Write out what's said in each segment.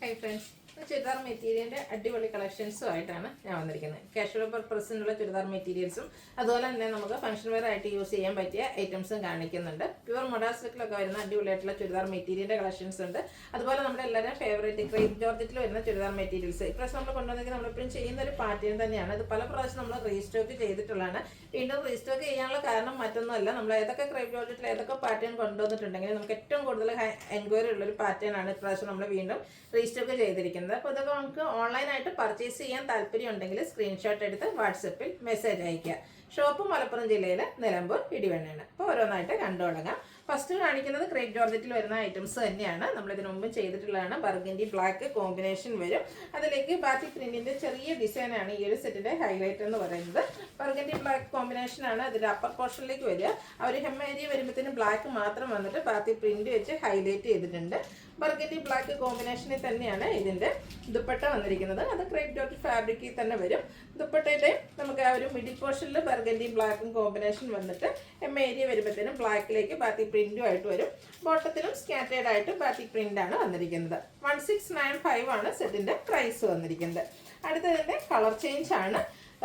Hi friends, churidar മെറ്റീരിയലിൻ്റെ അടിപൊളി കളക്ഷൻസുമായിട്ടാണ് ഞാൻ വന്നിരിക്കുന്നത്. കാഷ്വൽ പർപ്പസിനുള്ള ചുരിദാർ മെറ്റീരിയൽസും അതുപോലെ തന്നെ നമുക്ക് ഫംഗ്ഷൻ വെയർ ആയിട്ട് യൂസ് ചെയ്യാൻ പറ്റിയ ഐറ്റംസും കാണിക്കുന്നുണ്ട്. പ്യുവർ മൊഡാൾ സിൽക്കിലൊക്കെ വരുന്ന അടിപൊളിയായിട്ടുള്ള ചുരിദാർ മെറ്റീരിയലിൻ്റെ കളക്ഷൻസ് ഉണ്ട്. അതുപോലെ നമ്മുടെ എല്ലാവരും ഫേവറേറ്റ് ക്രേപ്പ് ജോർജറ്റിൽ വരുന്ന ചുരിദാർ മെറ്റീരിയൽസ് ഇപ്രാവശ്യം നമ്മൾ കൊണ്ടുവന്നെങ്കിൽ നമ്മളിപ്പോഴും ചെയ്യുന്ന ഒരു പാറ്റേൺ തന്നെയാണ്. ഇത് പല പ്രാവശ്യം നമ്മൾ റീസ്റ്റോക്ക് ചെയ്തിട്ടുള്ളതാണ്. വീണ്ടും റീസ്റ്റോക്ക് ചെയ്യാനുള്ള കാരണം മറ്റൊന്നുമല്ല, നമ്മൾ ഏതൊക്കെ ക്രേപ്പ് ജോർജറ്റിൽ ഏതൊക്കെ പാറ്റേൺ കൊണ്ടുവന്നിട്ടുണ്ടെങ്കിൽ നമുക്ക് ഏറ്റവും കൂടുതൽ എൻക്വയറി ഉള്ളൊരു പാറ്റേൺ ആണ് ഇപ്രാവശ്യം നമ്മൾ വീണ്ടും റീസ്റ്റോക്ക് ചെയ്തിരിക്കുന്നത്. അപ്പോൾ ഇതൊക്കെ നമുക്ക് ഓൺലൈനായിട്ട് പർച്ചേസ് ചെയ്യാൻ താല്പര്യം ഉണ്ടെങ്കിൽ സ്ക്രീൻഷോട്ട് എടുത്ത് വാട്സപ്പിൽ മെസ്സേജ് അയയ്ക്കുക. ഷോപ്പ് മലപ്പുറം ജില്ലയിൽ നിലമ്പൂർ ഇടിവണ്ണയാണ്. അപ്പോൾ ഓരോന്നായിട്ട് കണ്ടു തുടങ്ങാം. ഫസ്റ്റ് കാണിക്കുന്നത് ക്രേപ്പ് ജോർജറ്റിൽ വരുന്ന ഐറ്റംസ് തന്നെയാണ്. നമ്മളിതിനു മുമ്പും ചെയ്തിട്ടുള്ളതാണ്. ബർഗൻഡി ബ്ലാക്ക് കോമ്പിനേഷൻ വരും. അതിലേക്ക് ബാറ്റി പ്രിന്റിന്റെ ചെറിയ ഡിസൈനാണ് ഈ ഒരു സെറ്റിന്റെ ഹൈലൈറ്റ് എന്ന് പറയുന്നത്. ബർഗൻഡി ബ്ലാക്ക് കോമ്പിനേഷനാണ് അതിന്റെ അപ്പർ പോർഷനിലേക്ക് വരിക. ആ ഒരു ഹെം ഏരിയ വരുമ്പോഴത്തേനും ബ്ലാക്ക് മാത്രം വന്നിട്ട് ബാറ്റി പ്രിന്റ് വെച്ച് ഹൈലൈറ്റ് ചെയ്തിട്ടുണ്ട്. ബർഗൻഡി ബ്ലാക്ക് കോമ്പിനേഷനിൽ തന്നെയാണ് ഇതിന്റെ ദുപ്പട്ട വന്നിരിക്കുന്നത്. അത് ക്രേപ്പ് ജോർജറ്റ് ഫാബ്രിക്കിൽ തന്നെ വരും. ദുപ്പട്ടയുടെ നമുക്ക് ആ ഒരു മിഡിൽ പോർഷനിൽ ബർഗൻഡി ബ്ലാക്കും കോമ്പിനേഷൻ വന്നിട്ട് ഹെം ഏരിയ വരുമ്പോഴത്തേനും ബ്ലാക്കിലേക്ക് ബാറ്റി പ്രിന്റും ആയിട്ട് വരും. ബോട്ടത്തിലും സ്കാറ്റേഡ് ആയിട്ട് ബാറ്റിക് പ്രിന്റ് ആണ് വന്നിരിക്കുന്നത്. 1695 ആണ് സെറ്റിന്റെ പ്രൈസ് വന്നിരിക്കുന്നത്. അടുത്തതിന്റെ കളർ ചേഞ്ച് ആണ്.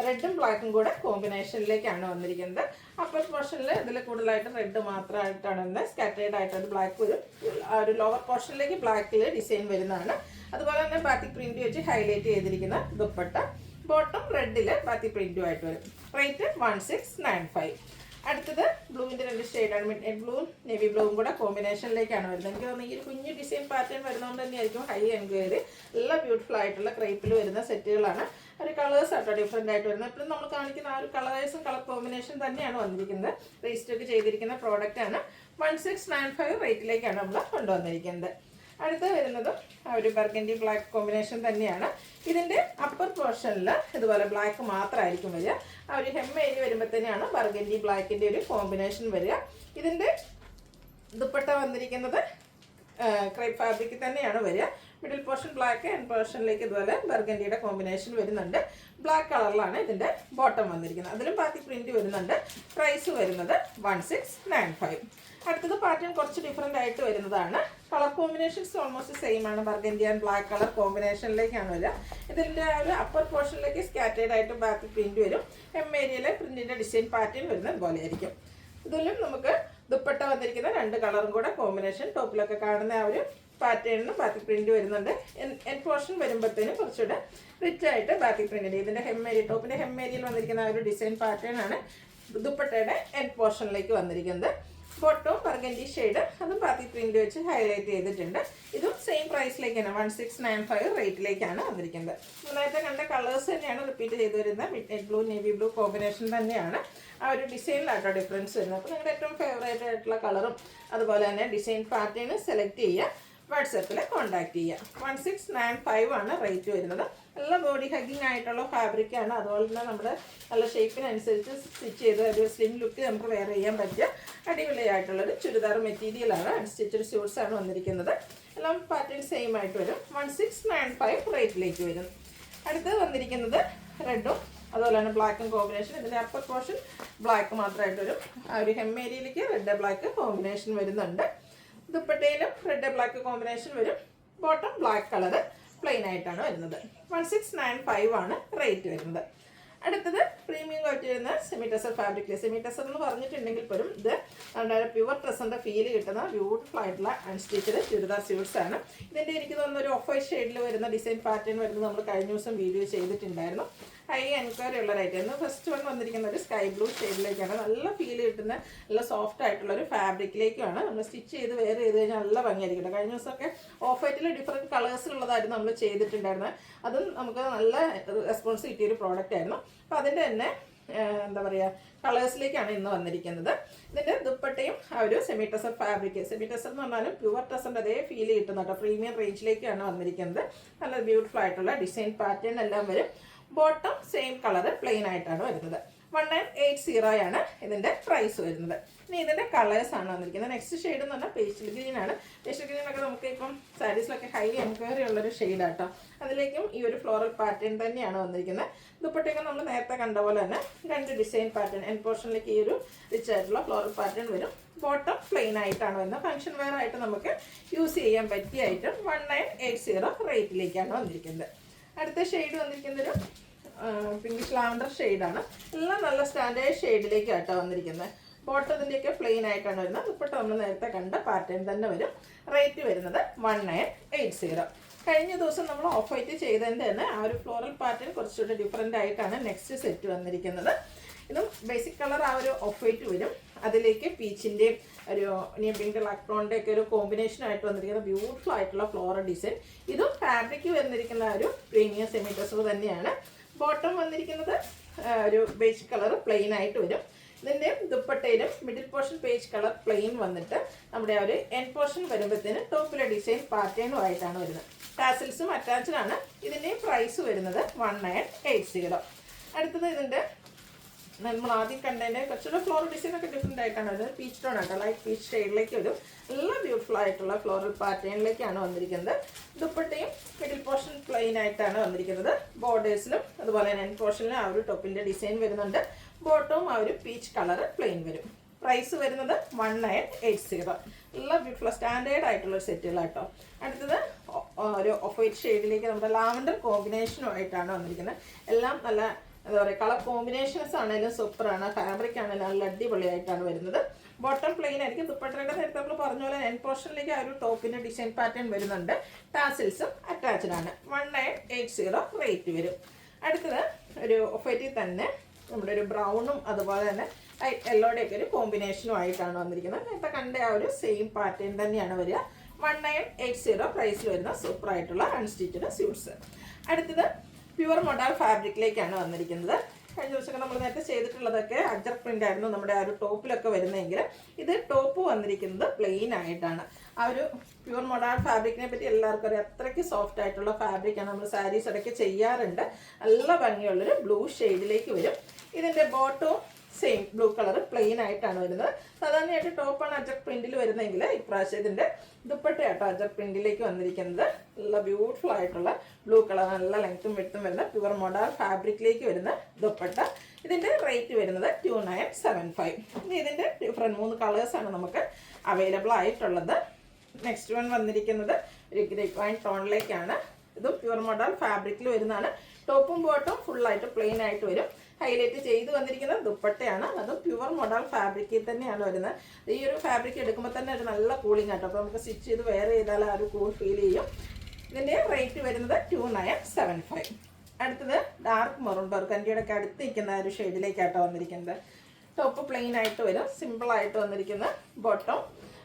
റെഡും ബ്ലാക്കും കൂടെ കോമ്പിനേഷനിലേക്കാണ് വന്നിരിക്കുന്നത്. അപ്പർ പോർഷനിൽ ഇതിൽ കൂടുതലായിട്ട് റെഡ് മാത്രമായിട്ടാണ് വന്നത്. സ്കാറ്റേഡ് ആയിട്ട് ബ്ലാക്ക് വരും. ആ ഒരു ലോവർ പോർഷനിലേക്ക് ബ്ലാക്കിൽ ഡിസൈൻ വരുന്നതാണ്. അതുപോലെ തന്നെ ബാറ്റിക് പ്രിന്റ് വെച്ച് ഹൈലൈറ്റ് ചെയ്തിരിക്കുന്ന ദുപ്പട്ട. ബോട്ടം റെഡിൽ ബാറ്റിക് പ്രിന്റുമായിട്ട് വരും. റേറ്റ് 1695. അടുത്തത് ബ്ലൂവിൻ്റെ രണ്ട് ഷെയ്ഡാണ്. മിഡ് നൈറ്റ് ബ്ലൂവും നേവി ബ്ലൂവും കൂടെ കോമ്പിനേഷനിലേക്കാണ് വരുന്നത്. എനിക്ക് തോന്നുന്നു ഈ ഒരു കുഞ്ഞു ഡിസൈൻ പാറ്റേൺ വരുന്നതുകൊണ്ട് തന്നെയായിരിക്കും ഹൈ എൻക്വയറി. നല്ല ബ്യൂട്ടിഫുൾ ആയിട്ടുള്ള ക്രേപ്പിൽ വരുന്ന സെറ്റുകളാണ്. ഒരു കളേഴ്സ് ആട്ടോ ഡിഫറെൻ്റ് ആയിട്ട് വരുന്നത്. എപ്പോഴും നമ്മൾ കാണിക്കുന്ന ആ ഒരു കളേഴ്സും കളർ കോമ്പിനേഷൻ തന്നെയാണ് വന്നിരിക്കുന്നത്. രജിസ്റ്റർ ചെയ്തിരിക്കുന്ന പ്രോഡക്റ്റ് ആണ്. 1695 റേറ്റിലേക്കാണ് നമ്മൾ കൊണ്ടുവന്നിരിക്കുന്നത്. അടുത്ത് വരുന്നതും ആ ഒരു ബർഗൻഡി ബ്ലാക്ക് കോമ്പിനേഷൻ തന്നെയാണ്. ഇതിൻ്റെ അപ്പർ പോർഷനിൽ ഇതുപോലെ ബ്ലാക്ക് മാത്രമായിരിക്കും വരിക. ആ ഒരു ഹെം ഏരിയ വരുമ്പോഴത്തേനാണ് ബർഗൻഡി ബ്ലാക്കിൻ്റെ ഒരു കോമ്പിനേഷൻ വരിക. ഇതിൻ്റെ ദുപ്പട്ട വന്നിരിക്കുന്നത് ക്രേപ്പ് ഫാബ്രിക്കിൽ തന്നെയാണ് വരിക. മിഡിൽ പോർഷൻ ബ്ലാക്ക്, എൻഡ് പോർഷനിലേക്ക് ഇതുപോലെ ബർഗൻഡിയുടെ കോമ്പിനേഷൻ വരുന്നുണ്ട്. ബ്ലാക്ക് കളറിലാണ് ഇതിൻ്റെ ബോട്ടം വന്നിരിക്കുന്നത്. അതിലും ബാക്കി പ്രിന്റ് വരുന്നുണ്ട്. പ്രൈസ് വരുന്നത് 1695. അടുത്തത് പാറ്റേൺ കുറച്ച് ഡിഫറെൻ്റ് ആയിട്ട് വരുന്നതാണ്. കളർ കോമ്പിനേഷൻസ് ഓൾമോസ്റ്റ് സെയിം ആണ്. ബർഗൻഡി ആൻഡ് ബ്ലാക്ക് കളർ കോമ്പിനേഷനിലേക്കാണ് വരിക. ഇതിൻ്റെ ഒരു അപ്പർ പോർഷനിലേക്ക് സ്കാറ്റേഡ് ആയിട്ട് ബാക്കി പ്രിന്റ് വരും. എം ഏരിയയിലെ പ്രിന്റിൻ്റെ ഡിസൈൻ പാറ്റേൺ വരുന്നത് പോലെ ആയിരിക്കും. ഇതിലും നമുക്ക് ദുപ്പട്ട വന്നിരിക്കുന്ന രണ്ട് കളറും കൂടെ കോമ്പിനേഷൻ. ടോപ്പിലൊക്കെ കാണുന്ന ആ ഒരു പാറ്റേണിന് ബാക്കി പ്രിന്റ് വരുന്നുണ്ട്. എൻ പോർഷൻ വരുമ്പോഴത്തേനും കുറച്ചുകൂടെ റിച്ച് ആയിട്ട് ബാക്കി പ്രിന്റ്. ഇതിൻ്റെ ഹെം ഏരിയ, ടോപ്പിൻ്റെ ഹെം ഏരിയയിൽ വന്നിരിക്കുന്ന ആ ഒരു ഡിസൈൻ പാറ്റേൺ ആണ് ദുപ്പട്ടയുടെ എൻ പോർഷനിലേക്ക് വന്നിരിക്കുന്നത്. ബോട്ടവും ബർഗൻഡി ഷെയ്ഡ്, അതും ബാക്കി പ്രിന്റ് വെച്ച് ഹൈലൈറ്റ് ചെയ്തിട്ടുണ്ട്. ഇതും സെയിം പ്രൈസിലേക്കാണ്, 1695 റേറ്റിലേക്കാണ് വന്നിരിക്കുന്നത്. നേരത്തെ കണ്ട കളേഴ്സ് തന്നെയാണ് റിപ്പീറ്റ് ചെയ്ത് വരുന്നത്. Mid night blue, navy blue combination തന്നെയാണ്. ആ ഒരു ഡിസൈനിലാട്ടോ ഡിഫറൻസ് വരുന്നത്. അപ്പോൾ നിങ്ങളുടെ ഏറ്റവും ഫേവറേറ്റ് ആയിട്ടുള്ള കളറും അതുപോലെ തന്നെ ഡിസൈൻ പാറ്റേൺ സെലക്ട് ചെയ്യുക. വാട്സാപ്പിൽ കോൺടാക്ട് ചെയ്യുക. 1695 ആണ് റേറ്റ് വരുന്നത്. നല്ല ബോഡി ഹഗ്ഗിങ് ആയിട്ടുള്ള ഫാബ്രിക്കാണ്. അതുപോലെ തന്നെ നമ്മുടെ നല്ല ഷേപ്പിനനുസരിച്ച് സ്റ്റിച്ച് ചെയ്ത് ഒരു സ്ലിം ലുക്ക് നമുക്ക് വെയർ ചെയ്യാൻ പറ്റിയ അടിപൊളിയായിട്ടുള്ളൊരു ചുരിദാർ മെറ്റീരിയലാണ്. അൺസ്റ്റിച്ചഡ് സ്യൂട്ട്സ് ആണ് വന്നിരിക്കുന്നത്. എല്ലാം പാറ്റേൺ സെയിം ആയിട്ട് വരും. 1695 റേറ്റിലേക്ക് വരും. അടുത്തത് വന്നിരിക്കുന്നത് റെഡും അതുപോലെ തന്നെ ബ്ലാക്കും കോമ്പിനേഷൻ. ഇതിൻ്റെ അപ്പർ പോർഷൻ ബ്ലാക്ക് മാത്രമായിട്ട് വരും. ആ ഒരു ഹെം ഏരിയയിലേക്ക് റെഡ് ബ്ലാക്ക് കോമ്പിനേഷൻ വരുന്നുണ്ട്. ദുപ്പട്ടയിലും റെഡ് ബ്ലാക്ക് കോമ്പിനേഷൻ വരും. ബോട്ടം ബ്ലാക്ക് കളറ് പ്ലെയിൻ ആയിട്ടാണ് വരുന്നത്. 1695 ആണ് റേറ്റ് വരുന്നത്. അടുത്തത് പ്രീമിയം ക്വാളിറ്റി വരുന്ന semi tussar fabric. Semi tussar എന്ന് പറഞ്ഞിട്ടുണ്ടെങ്കിൽ പോലും ഇത് നമ്മുടെ പ്യുവർ ടെസറിൻ്റെ ഫീല് കിട്ടുന്ന ബ്യൂട്ടിഫുൾ ആയിട്ടുള്ള അൺസ്റ്റിച്ചഡ് ചുരിദാർ സ്യൂട്ട്സ് ആണ്. ഇതിൻ്റെ എനിക്ക് തോന്നുന്ന ഒരു ഓഫ് വൈറ്റ് ഷെയ്ഡിൽ വരുന്ന ഡിസൈൻ പാറ്റേൺ വരുന്നത് നമ്മൾ കഴിഞ്ഞ ദിവസം വീഡിയോ ചെയ്തിട്ടുണ്ടായിരുന്നു. ഹൈ എൻക്വയറി ഉള്ള റേറ്റ്. ഫസ്റ്റ് വൺ വന്നിരിക്കുന്ന ഒരു സ്കൈ ബ്ലൂ ഷെയ്ഡിലേക്കാണ്. നല്ല ഫീൽ കിട്ടുന്ന നല്ല സോഫ്റ്റ് ആയിട്ടുള്ള ഒരു ഫാബ്രിക്കിലേക്കാണ് നമ്മൾ സ്റ്റിച്ച് ചെയ്ത് വെയർ ചെയ്ത് കഴിഞ്ഞാൽ നല്ല ഭംഗിയായിരിക്കും. കഴിഞ്ഞ ദിവസമൊക്കെ ഓഫ് വൈറ്റിൽ ഡിഫറെൻറ്റ് കളേഴ്സിലുള്ളതായിരുന്നു നമ്മൾ ചെയ്തിട്ടുണ്ടായിരുന്നത്. അതും നമുക്ക് നല്ല റെസ്പോൺസ് കിട്ടിയൊരു പ്രോഡക്റ്റ് ആയിരുന്നു. അപ്പോൾ അതിൻ്റെ തന്നെ എന്താ പറയുക കളേഴ്സിലേക്കാണ് ഇന്ന് വന്നിരിക്കുന്നത്. ഇതിൻ്റെ ദുപ്പട്ടയും ആ ഒരു semi tussar fabric. Semi tussar എന്ന് പറഞ്ഞാലും പ്യുവർ ടെസറിൻ്റെ അതേ ഫീൽ കിട്ടുന്ന കേട്ടോ. പ്രീമിയം റേഞ്ചിലേക്കാണ് വന്നിരിക്കുന്നത്. നല്ല ബ്യൂട്ടിഫുൾ ആയിട്ടുള്ള ഡിസൈൻ പാറ്റേൺ എല്ലാം വരും. ബോട്ടം സെയിം കളറ് പ്ലെയിൻ ആയിട്ടാണ് വരുന്നത്. 1980 ആണ് ഇതിൻ്റെ പ്രൈസ് വരുന്നത്. ഇനി ഇതിൻ്റെ കളേഴ്സാണ് വന്നിരിക്കുന്നത്. നെക്സ്റ്റ് ഷെയ്ഡ് എന്ന് പറഞ്ഞാൽ പേസ്റ്റൽ ഗ്രീൻ ആണ്. പേസ്റ്റൽ ഗ്രീനൊക്കെ നമുക്ക് ഇപ്പം സാരീസിലൊക്കെ ഹൈ എൻക്വയറി ഉള്ളൊരു ഷെയ്ഡാട്ടോ. അതിലേക്കും ഈ ഒരു ഫ്ലോറൽ പാറ്റേൺ തന്നെയാണ് വന്നിരിക്കുന്നത്. ദുപ്പട്ടയൊക്കെ നമ്മൾ നേരത്തെ കണ്ട പോലെ തന്നെ 2 ഡിസൈൻ പാറ്റേൺ, എൻ പോർഷനിലേക്ക് ഈ ഒരു റിച്ച് ആയിട്ടുള്ള ഫ്ലോറൽ പാറ്റേൺ വരും. ബോട്ടം പ്ലെയിൻ ആയിട്ടാണ് വരുന്നത്. ഫംഗ്ഷൻ വെയർ ആയിട്ട് നമുക്ക് യൂസ് ചെയ്യാൻ പറ്റിയ ഐറ്റം 1980 റേറ്റിലേക്കാണ് വന്നിരിക്കുന്നത്. അടുത്ത ഷെയ്ഡ് വന്നിരിക്കുന്നൊരു പിങ്കിഷ് ലാവൻഡർ ഷെയ്ഡാണ്. എല്ലാം നല്ല സ്റ്റാൻഡേർഡ് ഷെയ്ഡിലേക്കാട്ടോ വന്നിരിക്കുന്നത്. ബോട്ടത്തിൻ്റെയൊക്കെ പ്ലെയിൻ ആയിട്ടാണ് വരുന്നത്. ദുപ്പട്ട നമ്മൾ നേരത്തെ കണ്ട പാറ്റേൺ തന്നെ വരും. റേറ്റ് വരുന്നത് 1980. കഴിഞ്ഞ ദിവസം നമ്മൾ ഓഫ് വൈറ്റ് ചെയ്തതിൻ്റെ തന്നെ ആ ഒരു ഫ്ലോറൽ പാറ്റേൺ കുറച്ചുകൂടി ഡിഫറെൻ്റ് ആയിട്ടാണ് നെക്സ്റ്റ് സെറ്റ് വന്നിരിക്കുന്നത്. ഇതും ബേസിക് കളർ ആ ഒരു ഓഫ് വൈറ്റ് വരും. അതിലേക്ക് പീച്ചിൻ്റെയും ഒരു പിങ്ക് ലാക്ടോണിൻ്റെ ഒക്കെ ഒരു കോമ്പിനേഷൻ ആയിട്ട് വന്നിരിക്കുന്ന ബ്യൂട്ടിഫുൾ ആയിട്ടുള്ള ഫ്ലോറൽ ഡിസൈൻ. ഇതും ഫാബ്രിക് വന്നിരിക്കുന്ന ഒരു പ്രീമിയം സെമി ഡ്രസ്സർ തന്നെയാണ്. ബോട്ടം വന്നിരിക്കുന്നത് ഒരു ബേജ് കളർ പ്ലെയിൻ ആയിട്ട് വരും. ഇതിൻ്റെ ദുപ്പട്ടയിലും middle portion beige colour plain വന്നിട്ട് നമ്മുടെ ആ ഒരു എൻ പോർഷൻ വരുമ്പോഴത്തേന് ടോപ്പിലെ ഡിസൈൻ പാറ്റേണും ആയിട്ടാണ് വരുന്നത്. ടാസിൽസും അറ്റാച്ച്ഡ് ആണ്. ഇതിൻ്റെയും പ്രൈസ് വരുന്നത് 1980. അടുത്തത് ഇതിൻ്റെ നമ്മൾ ആദ്യം കണ്ടതിൻ്റെ കുറച്ചുകൂടെ ഫ്ലോറൽ ഡിസൈനൊക്കെ ഡിഫറെൻ്റ് ആയിട്ടാണ് വരുന്നത്. പീച്ച് ടോൺ ആട്ടോ, ലൈറ്റ് പീച്ച് ഷെയ്ഡിലേക്ക് വരും. എല്ലാം ബ്യൂട്ടിഫുൾ ആയിട്ടുള്ള ഫ്ലോറൽ പാറ്റേണിലേക്കാണ് വന്നിരിക്കുന്നത്. ദുപ്പട്ടയും മിഡിൽ പോർഷൻ പ്ലെയിൻ ആയിട്ടാണ് വന്നിരിക്കുന്നത്. ബോർഡേഴ്സിലും അതുപോലെ തന്നെ എൻ പോർഷനിലും ആ ഒരു ടോപ്പിൻ്റെ ഡിസൈൻ വരുന്നുണ്ട്. ബോട്ടവും ആ ഒരു പീച്ച് കളർ പ്ലെയിൻ വരും. പ്രൈസ് വരുന്നത് 1980. എല്ലാം ബ്യൂട്ടിഫുൾ സ്റ്റാൻഡേർഡ് ആയിട്ടുള്ള സെറ്റുകളാട്ടോ. അടുത്തത് ഒരു ഓഫ് വൈറ്റ് ഷെയ്ഡിലേക്ക് നമ്മുടെ ലാവൻഡർ കോമ്പിനേഷനുമായിട്ടാണ് വന്നിരിക്കുന്നത്. എല്ലാം നല്ല എന്താ പറയുക, കളർ കോമ്പിനേഷൻസ് ആണെങ്കിലും സൂപ്പറാണ്. ഫാബ്രിക് ആണെങ്കിലും നല്ല അടിപൊളിയായിട്ടാണ് വരുന്നത്. ബോട്ടം പ്ലെയിൻ ആയിരിക്കും. ദുപ്പട്ടയുടെ നേരത്തെ നമ്മൾ പറഞ്ഞ പോലെ എൻ പോർഷനിലേക്ക് ആ ഒരു ടോപ്പിൻ്റെ ഡിസൈൻ പാറ്റേൺ വരുന്നുണ്ട്. ടാസിൽസും അറ്റാച്ച്ഡ് ആണ്. 1980 റേറ്റ് വരും. അടുത്തത് ഒരു ഓഫ് വൈറ്റിൽ തന്നെ നമ്മുടെ ഒരു ബ്രൗണും അതുപോലെ തന്നെ യെല്ലോയുടെയൊക്കെ ഒരു കോമ്പിനേഷനും ആയിട്ടാണ് വന്നിരിക്കുന്നത്. നേരത്തെ കണ്ട ആ ഒരു സെയിം പാറ്റേൺ തന്നെയാണ് വരിക. 1980 പ്രൈസിൽ വരുന്ന സൂപ്പറായിട്ടുള്ള അൺസ്റ്റിച്ചഡ് സ്യൂട്ട്സ്. അടുത്തത് പ്യുവർ മൊഡാൾ ഫാബ്രിക്കിലേക്കാണ് വന്നിരിക്കുന്നത്. കഴിഞ്ഞ ദിവസമൊക്കെ നമ്മൾ നേരത്തെ ചെയ്തിട്ടുള്ളതൊക്കെ അജർ പ്രിൻ്റ് ആയിരുന്നു നമ്മുടെ ആ ഒരു ടോപ്പിലൊക്കെ വരുന്നതെങ്കിൽ ഇത് ടോപ്പ് വന്നിരിക്കുന്നത് പ്ലെയിൻ ആയിട്ടാണ്. ആ ഒരു പ്യുവർ മൊഡാൾ ഫാബ്രിക്കിനെ പറ്റി എല്ലാവർക്കും അറിയാം. അത്രയ്ക്ക് സോഫ്റ്റ് ആയിട്ടുള്ള ഫാബ്രിക്കാണ്. നമ്മൾ സാരീസ് ഇടയ്ക്ക് ചെയ്യാറുണ്ട്. നല്ല ഭംഗിയുള്ളൊരു ബ്ലൂ ഷെയ്ഡിലേക്ക് വരും. ഇതിൻ്റെ ബോട്ടവും സെയിം ബ്ലൂ കളർ പ്ലെയിൻ ആയിട്ടാണ് വരുന്നത്. സാധാരണയായിട്ട് ടോപ്പാണ് അജക് പ്രിന്റിൽ വരുന്നതെങ്കിൽ ഇപ്രാവശ്യം ഇതിൻ്റെ ദുപ്പട്ടയാട്ടോ അജക് പ്രിന്റിലേക്ക് വന്നിരിക്കുന്നത്. നല്ല ബ്യൂട്ടിഫുൾ ആയിട്ടുള്ള ബ്ലൂ കളർ, നല്ല ലെങ്ത്തും വെട്ടും വരുന്ന പ്യുവർ മൊഡാൾ ഫാബ്രിക്കിലേക്ക് വരുന്ന ദുപ്പട്ട. ഇതിൻ്റെ റേറ്റ് വരുന്നത് 2975. ഇനി ഇതിൻ്റെ ഡിഫറെൻറ്റ് 3 കളേഴ്സാണ് നമുക്ക് അവൈലബിൾ ആയിട്ടുള്ളത്. നെക്സ്റ്റ് വൺ വന്നിരിക്കുന്നത് ഒരു ഗ്രേപ്പ് വൈൻ ടോണിലേക്കാണ്. ഇതും പ്യുവർ മൊഡാൾ ഫാബ്രിക്കിൽ വരുന്നതാണ്. ടോപ്പും ബോട്ടും ഫുള്ളായിട്ട് പ്ലെയിൻ ആയിട്ട് വരും. ഹൈലൈറ്റ് ചെയ്ത് വന്നിരിക്കുന്ന ദുപ്പട്ടയാണ്. അതും പ്യുവർ മൊഡാൾ ഫാബ്രിക്കിൽ തന്നെയാണ് വരുന്നത്. ഈ ഒരു ഫാബ്രിക് എടുക്കുമ്പോൾ തന്നെ ഒരു നല്ല കൂളിംഗ് ആട്ടോ. അപ്പോൾ നമുക്ക് സ്റ്റിച്ച് ചെയ്ത് വെയർ ചെയ്താൽ ആ ഒരു കൂൾ ഫീൽ ചെയ്യും. ഇതിൻ്റെ റേറ്റ് വരുന്നത് 2975. അടുത്തത് ഡാർക്ക് മെറൂൺ ബർഗണ്ടിയുടെ ഒക്കെ അടുത്ത് നിൽക്കുന്ന ഒരു ഷെയ്ഡിലേക്കാട്ടോ വന്നിരിക്കുന്നത്. ടോപ്പ് പ്ലെയിൻ ആയിട്ട് വരും. സിമ്പിളായിട്ട് വന്നിരിക്കുന്ന ബോട്ടം,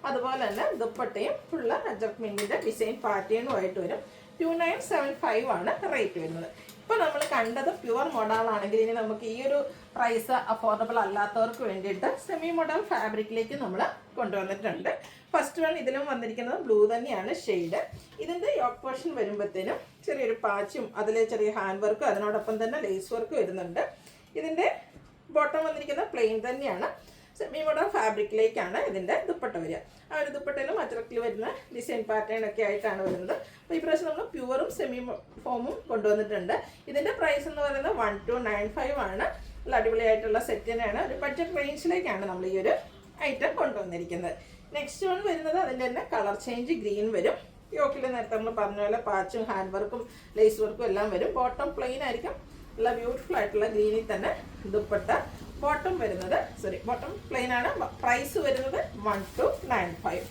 അതുപോലെ തന്നെ ദുപ്പട്ടയും ഫുള്ള് അജർമെൻറ്റിൻ്റെ ഡിസൈൻ പാറ്റേണുമായിട്ട് വരും. 2975 ആണ് റേറ്റ് വരുന്നത്. ഇപ്പോൾ നമ്മൾ കണ്ടത് പ്യുവർ മൊഡാളാണെങ്കിൽ ഇനി നമുക്ക് ഈ ഒരു പ്രൈസ് അഫോർഡബിൾ അല്ലാത്തവർക്ക് വേണ്ടിയിട്ട് സെമി മൊഡാൾ ഫാബ്രിക്കിലേക്ക് നമ്മൾ കൊണ്ടുവന്നിട്ടുണ്ട്. ഫസ്റ്റ് വൺ ഇതിലും വന്നിരിക്കുന്നത് ബ്ലൂ തന്നെയാണ് ഷെയ്ഡ്. ഇതിൻ്റെ യോക്ക് പോർഷൻ വരുമ്പോഴത്തേനും ചെറിയൊരു പാച്ചും അതിൽ ചെറിയ ഹാൻഡ് വർക്കും അതിനോടൊപ്പം തന്നെ ലേസ് വർക്ക് വരുന്നുണ്ട്. ഇതിൻ്റെ ബോട്ടം വന്നിരിക്കുന്നത് പ്ലെയിൻ തന്നെയാണ്. സെമി മോഡൽ ഫാബ്രിക്കിലേക്കാണ് ഇതിൻ്റെ ദുപ്പട്ട വരിക. ആ ഒരു ദുപ്പട്ടയിലും അച്ചറക്കിൽ വരുന്ന ഡിസൈൻ പാറ്റേൺ ഒക്കെ ആയിട്ടാണ് വരുന്നത്. അപ്പോൾ ഈ പ്രാവശ്യം നമ്മൾ പ്യുവറും സെമി ഫോമും കൊണ്ടുവന്നിട്ടുണ്ട്. ഇതിൻ്റെ പ്രൈസ് എന്ന് പറയുന്നത് 1295 ആണ്. നല്ല അടിപൊളിയായിട്ടുള്ള സെറ്റ് തന്നെയാണ്. ഒരു ബഡ്ജറ്റ് റേഞ്ചിലേക്കാണ് നമ്മൾ ഈ ഒരു ഐറ്റം കൊണ്ടുവന്നിരിക്കുന്നത്. നെക്സ്റ്റ് വൺ വരുന്നത് അതിൻ്റെ തന്നെ കളർ ചേഞ്ച് ഗ്രീൻ വരും. യോക്കിൽ നേരത്തെ നമ്മൾ പറഞ്ഞ പോലെ പാച്ചും ഹാൻഡ് വർക്കും ലേസ് വർക്കും എല്ലാം വരും. ബോട്ടം പ്ലെയിൻ ആയിരിക്കും. നല്ല ബ്യൂട്ടിഫുൾ ആയിട്ടുള്ള ഗ്രീനിൽ തന്നെ ദുപ്പട്ട. ബോട്ടം വരുന്നത് ബോട്ടം പ്ലെയിൻ ആണ്. പ്രൈസ് വരുന്നത് 1295.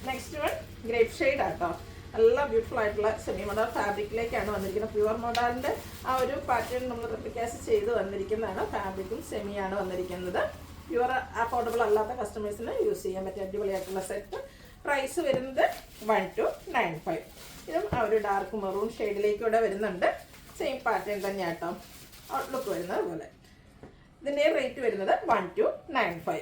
നെക്സ്റ്റ് വൺ ഗ്രേപ്പ് ഷെയ്ഡ് ആട്ടോ. നല്ല ബ്യൂട്ടിഫുൾ ആയിട്ടുള്ള സെമി മോഡൽ ഫാബ്രിക്കിലേക്കാണ് വന്നിരിക്കുന്നത്. പ്യുവർ മോഡലിൻ്റെ ആ ഒരു പാറ്റേൺ നമ്മൾ റെപ്ലിക്കാസ് ചെയ്ത് വന്നിരിക്കുന്നതാണ്. ഫാബ്രിക്കും സെമിയാണ് വന്നിരിക്കുന്നത്. പ്യുവർ അഫോർഡബിൾ അല്ലാത്ത കസ്റ്റമേഴ്സിന് യൂസ് ചെയ്യാൻ പറ്റിയ അടിപൊളിയായിട്ടുള്ള സെറ്റ്. പ്രൈസ് വരുന്നത് 1295. ഇതും ആ ഒരു ഡാർക്ക് മെറൂൺ ഷെയ്ഡിലേക്കൂടെ വരുന്നുണ്ട്. സെയിം പാറ്റേൺ തന്നെയാണ് കേട്ടോ ഔട്ട്ലുക്ക് വരുന്നത് പോലെ. ഇതിൻ്റെ റേറ്റ് വരുന്നത് 1295.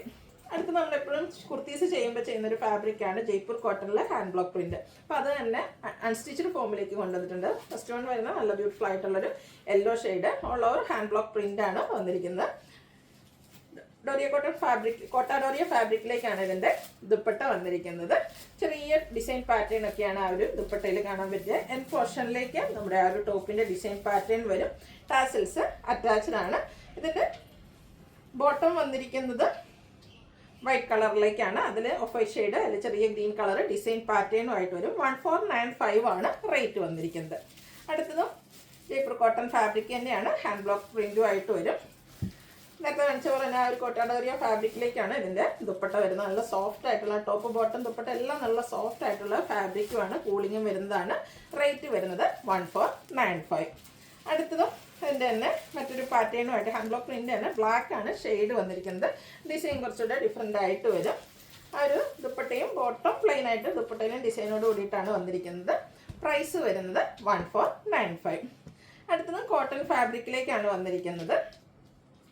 അടുത്ത് നമ്മളെപ്പോഴും കുർത്തീസ് ചെയ്യുമ്പോൾ ചെയ്യുന്നൊരു ഫാബ്രിക്കാണ് ജയ്പൂർ കോട്ടണിലെ ഹാൻഡ് ബ്ലോക്ക് പ്രിൻറ്റ്. അപ്പോൾ അത് തന്നെ അൺസ്റ്റിച്ചഡ് ഫോമിലേക്ക് കൊണ്ടുവന്നിട്ടുണ്ട്. ഫസ്റ്റ് വൺ വരുന്ന നല്ല ബ്യൂട്ടിഫുൾ ആയിട്ടുള്ളൊരു yellow shade all over hand block print ആണ് വന്നിരിക്കുന്നത്. കോട്ടാഡോറിയ ഫാബ്രിക്കിലേക്കാണ് ഇതിൻ്റെ ദുപ്പട്ട വന്നിരിക്കുന്നത്. ചെറിയ ഡിസൈൻ പാറ്റേൺ ഒക്കെയാണ് ആ ഒരു ദുപ്പട്ടയിൽ കാണാൻ പറ്റുക. എൻ പോർഷനിലേക്ക് നമ്മുടെ ആ ഒരു ടോപ്പിൻ്റെ ഡിസൈൻ പാറ്റേൺ വരും. ടാസിൽസ് അറ്റാച്ച്ഡ് ആണ്. ഇതിൻ്റെ ബോട്ടം വന്നിരിക്കുന്നത് വൈറ്റ് കളറിലേക്കാണ്. അതിൽ ഓഫ് വൈറ്റ് ഷെയ്ഡ്, അതിൽ ചെറിയ ഗ്രീൻ കളർ ഡിസൈൻ പാറ്റേണും ആയിട്ട് വരും. 1495 ആണ് റേറ്റ് വന്നിരിക്കുന്നത്. അടുത്തതും ജയ്പൂർ കോട്ടൺ ഫാബ്രിക് തന്നെയാണ്. ഹാൻഡ് ബ്ലോക്ക് പ്രിൻറ്റും ആയിട്ട് വരും. നേരത്തെ കാണിച്ച പോലെ തന്നെ ആ ഒരു കോട്ടാഡോറിയ ഫാബ്രിക്കിലേക്കാണ് ഇതിൻ്റെ ദുപ്പട്ട വരുന്നത്. നല്ല സോഫ്റ്റ് ആയിട്ടുള്ള ടോപ്പ് ബോട്ടം ദുപ്പട്ട എല്ലാം നല്ല സോഫ്റ്റ് ആയിട്ടുള്ള ഫാബ്രിക്കുമാണ്. കൂളിങ്ങും വരുന്നതാണ്. റേറ്റ് വരുന്നത് 1495. അടുത്തതും ഇതിൻ്റെ തന്നെ മറ്റൊരു പാറ്റേണുമായിട്ട് ഹാൻഡ് ബ്ലോക്ക് പ്രിൻ്റ് തന്നെ ബ്ലാക്ക് ആണ് ഷെയ്ഡ് വന്നിരിക്കുന്നത്. ഡിസൈൻ കുറച്ചുകൂടെ ഡിഫറെൻ്റ് ആയിട്ട് വരും. ആ ഒരു ദുപ്പട്ടയും ബോട്ടം പ്ലെയിൻ ആയിട്ട് ദുപ്പട്ടയിലും ഡിസൈനോട് കൂടിയിട്ടാണ് വന്നിരിക്കുന്നത്. പ്രൈസ് വരുന്നത് 1495. അടുത്തത് കോട്ടൺ ഫാബ്രിക്കിലേക്കാണ് വന്നിരിക്കുന്നത്.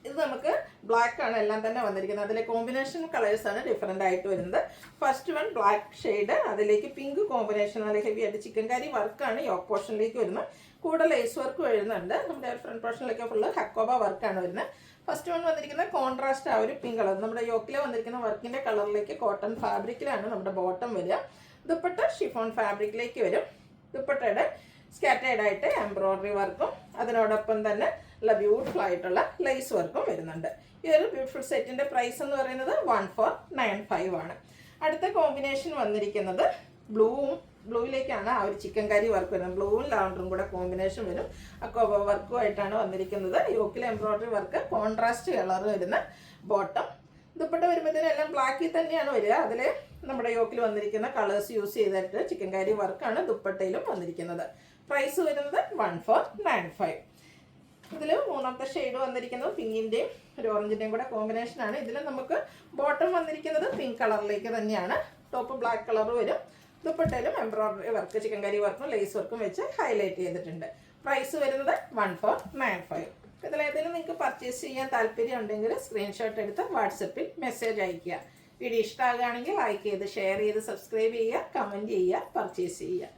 ഇത് നമുക്ക് ബ്ലാക്ക് ആണ് എല്ലാം തന്നെ വന്നിരിക്കുന്നത്. അതിലെ കോമ്പിനേഷൻ കളേഴ്സാണ് ഡിഫറെൻ്റ് ആയിട്ട് വരുന്നത്. ഫസ്റ്റ് വൺ ബ്ലാക്ക് ഷെയ്ഡ്, അതിലേക്ക് പിങ്ക് കോമ്പിനേഷൻ, നല്ല ഹെവി ആയിട്ട് ചിക്കൻ കറി വർക്കാണ് യോക്ക് പോർഷനിലേക്ക് വരുന്നത്. കൂടെ ലേസ് വർക്ക് വരുന്നുണ്ട്. നമ്മുടെ ഫ്രണ്ട് പോർഷനിലേക്ക് ഫുള്ള് ഹക്കോബ വർക്കാണ് വരുന്നത്. ഫസ്റ്റ് വൺ വന്നിരിക്കുന്ന കോൺട്രാസ്റ്റ് ആ ഒരു പിങ്ക് കളർ, നമ്മുടെ യോക്കിൽ വന്നിരിക്കുന്ന വർക്കിൻ്റെ കളറിലേക്ക് കോട്ടൺ ഫാബ്രിക്കിലാണ് നമ്മുടെ ബോട്ടം വരിക. ദുപ്പട്ട ഷിഫോൺ ഫാബ്രിക്കിലേക്ക് വരും. ദുപ്പട്ടയുടെ സ്കാറ്റേഡ് ആയിട്ട് എംബ്രോയിഡറി വർക്കും അതിനോടൊപ്പം തന്നെ നല്ല ബ്യൂട്ടിഫുൾ ആയിട്ടുള്ള ലേസ് വർക്കും വരുന്നുണ്ട്. ഈ ഒരു ബ്യൂട്ടിഫുൾ സെറ്റിൻ്റെ പ്രൈസ് എന്ന് പറയുന്നത് 1495 ആണ്. അടുത്ത കോമ്പിനേഷൻ വന്നിരിക്കുന്നത് ബ്ലൂയിലേക്കാണ് ആ ഒരു ചിക്കൻ കറി വർക്ക് വരുന്നത്. ബ്ലൂവും ലാവണ്ടറും കൂടെ കോമ്പിനേഷൻ വരും. അക്കോബ വർക്കുമായിട്ടാണ് വന്നിരിക്കുന്നത്. യോക്കിൽ എംബ്രോയിഡറി വർക്ക്, കോൺട്രാസ്റ്റ് കളർ വരുന്ന ബോട്ടം. ദുപ്പട്ട വരുമ്പോഴത്തേനും എല്ലാം ബ്ലാക്കിൽ തന്നെയാണ് വരിക. അതിൽ നമ്മുടെ യോക്കിൽ വന്നിരിക്കുന്ന കളേഴ്സ് യൂസ് ചെയ്തിട്ട് ചിക്കൻ കറി വർക്കാണ് ദുപ്പട്ടയിലും വന്നിരിക്കുന്നത്. പ്രൈസ് വരുന്നത് 1495. ഇതിൽ മൂന്നാമത്തെ ഷെയ്ഡ് വന്നിരിക്കുന്നത് പിങ്കിൻ്റെയും ഒരു ഓറഞ്ചിൻ്റെയും കൂടെ കോമ്പിനേഷനാണ്. ഇതിൽ നമുക്ക് ബോട്ടം വന്നിരിക്കുന്നത് പിങ്ക് കളറിലേക്ക് തന്നെയാണ്. ടോപ്പ് ബ്ലാക്ക് കളർ വരും. ദുപ്പട്ടയിലും എംബ്രോയിഡറി വർക്ക്, ചിക്കൻ കറി വർക്കും ലേസ് വർക്കും വെച്ച് ഹൈലൈറ്റ് ചെയ്തിട്ടുണ്ട്. പ്രൈസ് വരുന്നത് 1495. ഇതിലേതെങ്കിലും നിങ്ങൾക്ക് പർച്ചേസ് ചെയ്യാൻ താല്പര്യം ഉണ്ടെങ്കിൽ സ്ക്രീൻഷോട്ട് എടുത്ത് വാട്സപ്പിൽ മെസ്സേജ് അയയ്ക്കുക. വീഡിയോ ഇഷ്ടമാകുകയാണെങ്കിൽ ലൈക്ക് ചെയ്ത് ഷെയർ ചെയ്ത് സബ്സ്ക്രൈബ് ചെയ്യുക, കമൻറ്റ് ചെയ്യുക, പർച്ചേസ് ചെയ്യുക.